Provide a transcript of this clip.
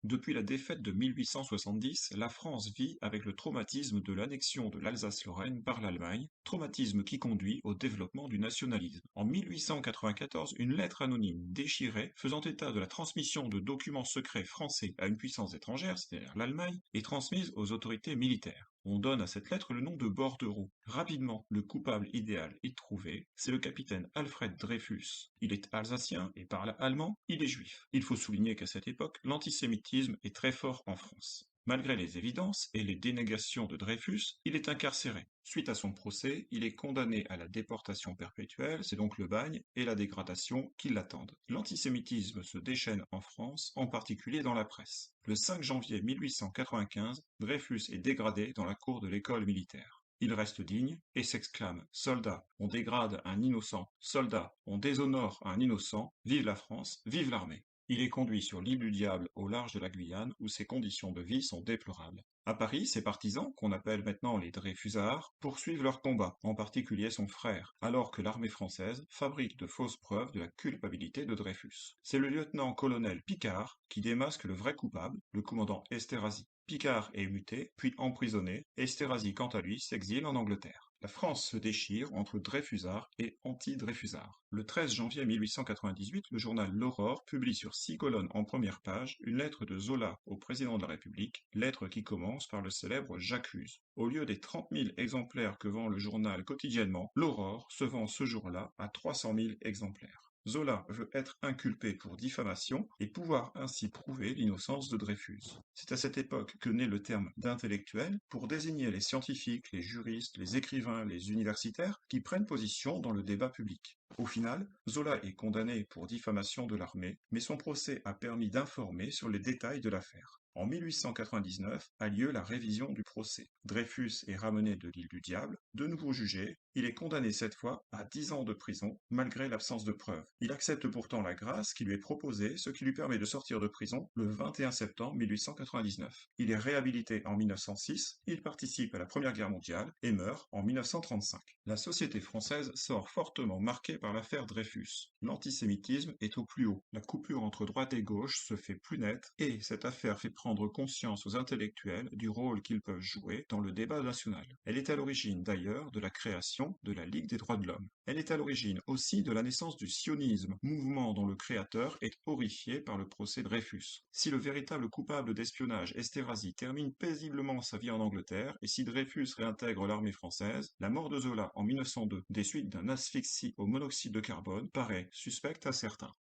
Depuis la défaite de 1870, la France vit avec le traumatisme de l'annexion de l'Alsace-Lorraine par l'Allemagne, traumatisme qui conduit au développement du nationalisme. En 1894, une lettre anonyme déchirée faisant état de la transmission de documents secrets français à une puissance étrangère, c'est-à-dire l'Allemagne, est transmise aux autorités militaires. On donne à cette lettre le nom de bordereau. Rapidement, le coupable idéal est trouvé, c'est le capitaine Alfred Dreyfus. Il est alsacien et parle allemand, il est juif. Il faut souligner qu'à cette époque, l'antisémitisme est très fort en France. Malgré les évidences et les dénégations de Dreyfus, il est incarcéré. Suite à son procès, il est condamné à la déportation perpétuelle, c'est donc le bagne, et la dégradation qui l'attendent. L'antisémitisme se déchaîne en France, en particulier dans la presse. Le 5 janvier 1895, Dreyfus est dégradé dans la cour de l'école militaire. Il reste digne et s'exclame: Soldats, on dégrade un innocent. Soldats, on déshonore un innocent. Vive la France, vive l'armée. Il est conduit sur l'île du Diable au large de la Guyane où ses conditions de vie sont déplorables. À Paris, ses partisans, qu'on appelle maintenant les Dreyfusards, poursuivent leur combat, en particulier son frère, alors que l'armée française fabrique de fausses preuves de la culpabilité de Dreyfus. C'est le lieutenant-colonel Picard qui démasque le vrai coupable, le commandant Esterhazy. Picard est muté, puis emprisonné, et Esterhazy, quant à lui, s'exile en Angleterre. La France se déchire entre Dreyfusards et anti-Dreyfusards. Le 13 janvier 1898, le journal L'Aurore publie sur 6 colonnes en première page une lettre de Zola au président de la République, lettre qui commence par le célèbre J'accuse. Au lieu des 30 000 exemplaires que vend le journal quotidiennement, L'Aurore se vend ce jour-là à 300 000 exemplaires. Zola veut être inculpé pour diffamation et pouvoir ainsi prouver l'innocence de Dreyfus. C'est à cette époque que naît le terme d'intellectuel pour désigner les scientifiques, les juristes, les écrivains, les universitaires qui prennent position dans le débat public. Au final, Zola est condamné pour diffamation de l'armée, mais son procès a permis d'informer sur les détails de l'affaire. En 1899 a lieu la révision du procès. Dreyfus est ramené de l'île du Diable, de nouveau jugé. Il est condamné cette fois à 10 ans de prison, malgré l'absence de preuves. Il accepte pourtant la grâce qui lui est proposée, ce qui lui permet de sortir de prison le 21 septembre 1899. Il est réhabilité en 1906, il participe à la Première Guerre mondiale et meurt en 1935. La société française sort fortement marquée par l'affaire Dreyfus. L'antisémitisme est au plus haut, la coupure entre droite et gauche se fait plus nette, et cette affaire fait prendre conscience aux intellectuels du rôle qu'ils peuvent jouer dans le débat national. Elle est à l'origine d'ailleurs de la création de la Ligue des droits de l'homme. Elle est à l'origine aussi de la naissance du sionisme, mouvement dont le créateur est horrifié par le procès Dreyfus. Si le véritable coupable d'espionnage Esterhazy termine paisiblement sa vie en Angleterre, et si Dreyfus réintègre l'armée française, la mort de Zola en 1902 des suites d'un asphyxie au monoxyde de carbone paraît suspecte à certains.